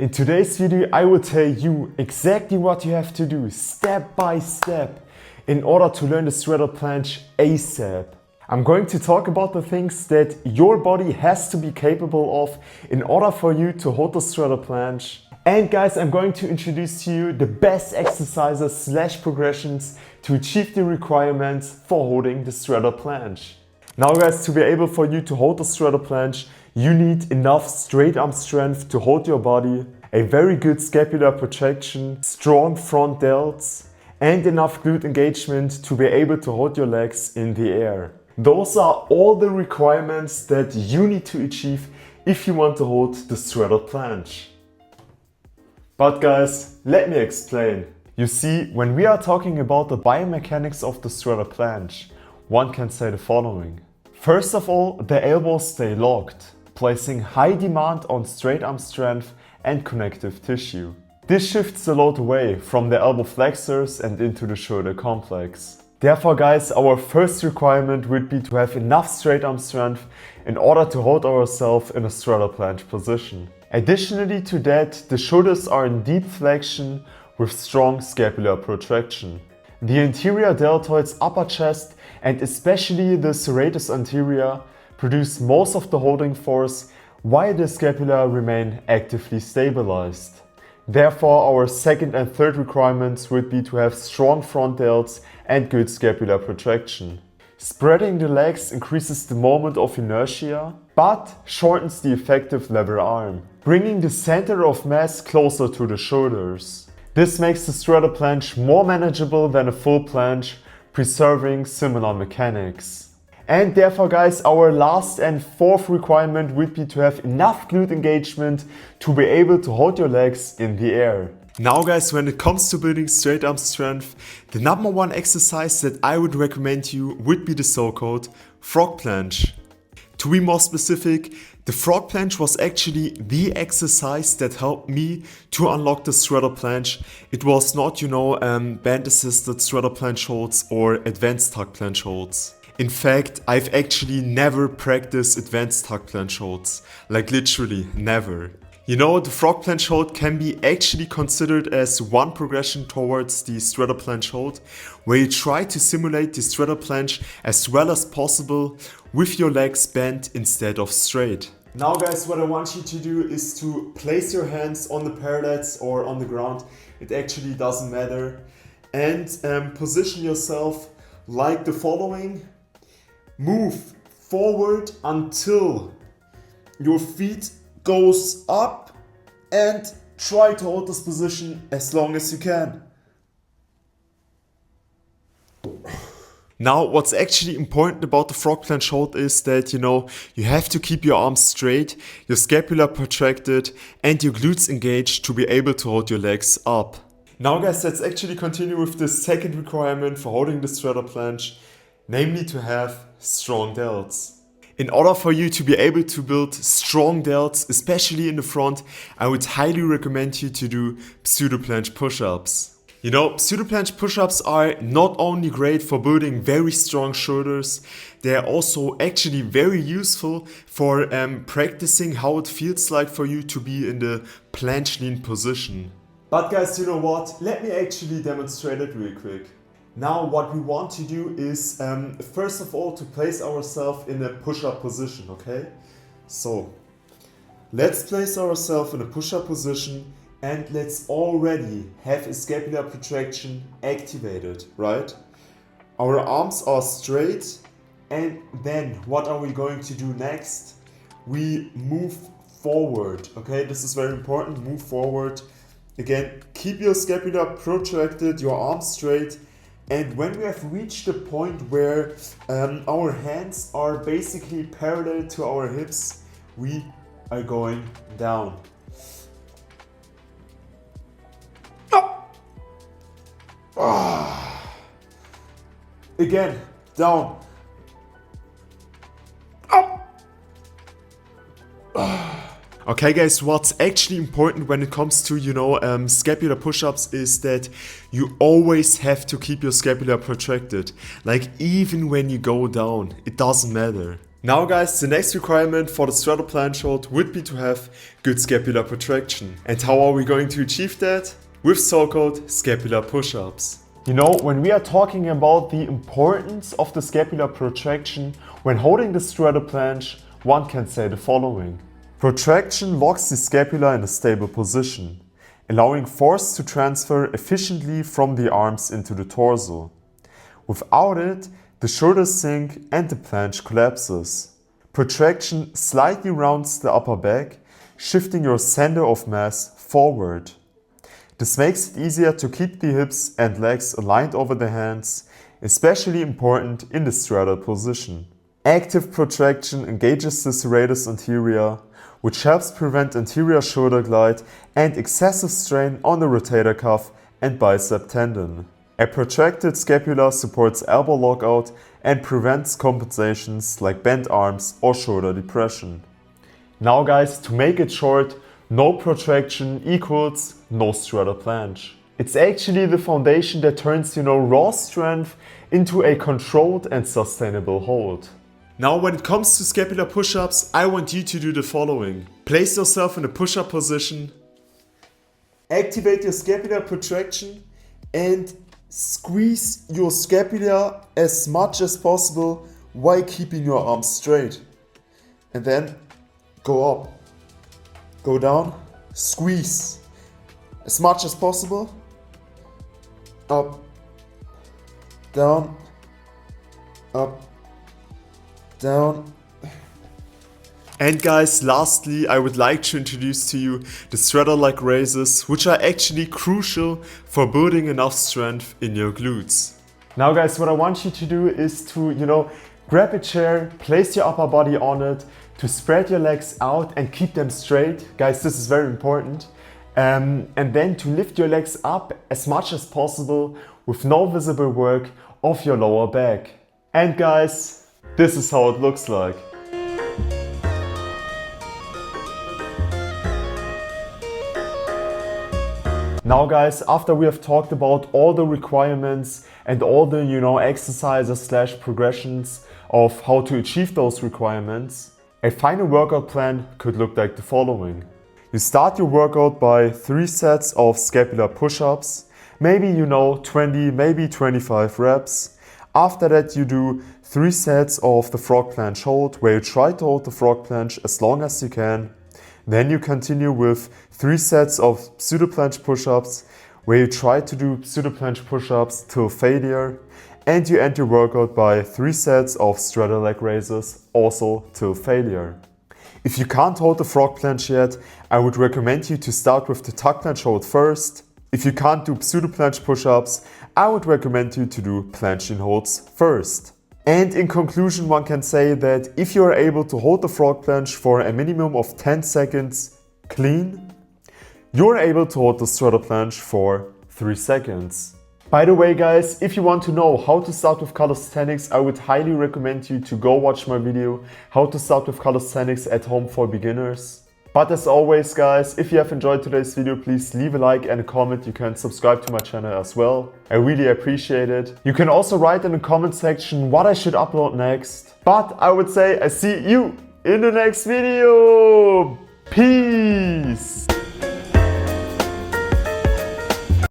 In today's video, I will tell you exactly what you have to do step by step in order to learn the straddle planche ASAP. I'm going to talk about the things that your body has to be capable of in order for you to hold the straddle planche. And guys, I'm going to introduce to you the best exercises / progressions to achieve the requirements for holding the straddle planche. Now guys, to be able for you to hold the straddle planche, you need enough straight arm strength to hold your body, a very good scapular protection, strong front delts, and enough glute engagement to be able to hold your legs in the air. Those are all the requirements that you need to achieve if you want to hold the straddle planche. But guys, let me explain. You see, when we are talking about the biomechanics of the straddle planche, one can say the following. First of all, the elbows stay locked, placing high demand on straight arm strength and connective tissue. This shifts the load away from the elbow flexors and into the shoulder complex. Therefore guys, our first requirement would be to have enough straight arm strength in order to hold ourselves in a straddle planche position. Additionally to that, the shoulders are in deep flexion with strong scapular protraction. The anterior deltoids, upper chest, and especially the serratus anterior produce most of the holding force while the scapula remain actively stabilized. Therefore, our second and third requirements would be to have strong front delts and good scapular protraction. Spreading the legs increases the moment of inertia, but shortens the effective lever arm, bringing the center of mass closer to the shoulders. This makes the straddle planche more manageable than a full planche, preserving similar mechanics. And therefore guys, our last and fourth requirement would be to have enough glute engagement to be able to hold your legs in the air. Now guys, when it comes to building straight arm strength, the number one exercise that I would recommend to you would be the so-called frog planche. To be more specific, the frog planche was actually the exercise that helped me to unlock the straddle planche. It was not, band assisted straddle planche holds or advanced tuck planche holds. In fact, I've actually never practiced advanced tuck planche holds, like literally never. The frog planche hold can be actually considered as one progression towards the straddle planche hold, where you try to simulate the straddle planche as well as possible with your legs bent instead of straight. Now guys, what I want you to do is to place your hands on the parallels or on the ground, it actually doesn't matter, and position yourself like the following. Move forward until your feet goes up and try to hold this position as long as you can. Now, what's actually important about the frog planche hold is that, you have to keep your arms straight, your scapula protracted, and your glutes engaged to be able to hold your legs up. Now guys, let's actually continue with the second requirement for holding the straddle planche, namely to have strong delts. In order for you to be able to build strong delts, especially in the front, I would highly recommend you to do pseudo planche push-ups. Pseudo planche push-ups are not only great for building very strong shoulders, they are also actually very useful for practicing how it feels like for you to be in the planche lean position. But guys, you know what? Let me actually demonstrate it real quick. Now what we want to do is first of all to place ourselves in a push-up position, okay? So let's place ourselves in a push-up position and let's already have a scapular protraction activated, right? Our arms are straight, and then what are we going to do next? We move forward, okay? This is very important, move forward. Again, keep your scapula protracted, your arms straight. And when we have reached the point where our hands are basically parallel to our hips, we are going down. Again, down. Okay guys, what's actually important when it comes to, scapular push-ups is that you always have to keep your scapula protracted. Like even when you go down, it doesn't matter. Now guys, the next requirement for the straddle planche hold would be to have good scapular protraction. And how are we going to achieve that? With so-called scapular push-ups. You know, when we are talking about the importance of the scapular protraction when holding the straddle planche, one can say the following. Protraction locks the scapula in a stable position, allowing force to transfer efficiently from the arms into the torso. Without it, the shoulders sink and the planche collapses. Protraction slightly rounds the upper back, shifting your center of mass forward. This makes it easier to keep the hips and legs aligned over the hands, especially important in the straddle position. Active protraction engages the serratus anterior, which helps prevent anterior shoulder glide and excessive strain on the rotator cuff and bicep tendon. A protracted scapula supports elbow lockout and prevents compensations like bent arms or shoulder depression. Now guys, to make it short, no protraction equals no straddle planche. It's actually the foundation that turns, raw strength into a controlled and sustainable hold. Now when it comes to scapular push-ups, I want you to do the following. Place yourself in a push-up position, activate your scapular protraction and squeeze your scapula as much as possible while keeping your arms straight. And then go up, go down, squeeze as much as possible, up, down, up, down. And guys, lastly, I would like to introduce to you the straddle leg raises, which are actually crucial for building enough strength in your glutes. Now guys, what I want you to do is to, grab a chair, place your upper body on it, to spread your legs out and keep them straight. Guys, this is very important. And then to lift your legs up as much as possible with no visible work of your lower back. And guys, this is how it looks like. Now guys, after we have talked about all the requirements and all the, exercises / progressions of how to achieve those requirements, a final workout plan could look like the following. You start your workout by 3 sets of scapular push-ups, maybe 20, maybe 25 reps. After that you do 3 sets of the frog planche hold, where you try to hold the frog planche as long as you can. Then you continue with 3 sets of pseudo planche push-ups, where you try to do pseudo planche push-ups till failure. And you end your workout by 3 sets of straddle leg raises, also till failure. If you can't hold the frog planche yet, I would recommend you to start with the tuck planche hold first. If you can't do pseudo planche push-ups, I would recommend you to do planche holds first. And in conclusion, one can say that if you are able to hold the frog planche for a minimum of 10 seconds clean, you're able to hold the straddle planche for 3 seconds. By the way guys, if you want to know how to start with calisthenics, I would highly recommend you to go watch my video how to start with calisthenics at home for beginners. But as always guys, if you have enjoyed today's video, please leave a like and a comment. You can subscribe to my channel as well. I really appreciate it. You can also write in the comment section what I should upload next. But I would say I see you in the next video. Peace!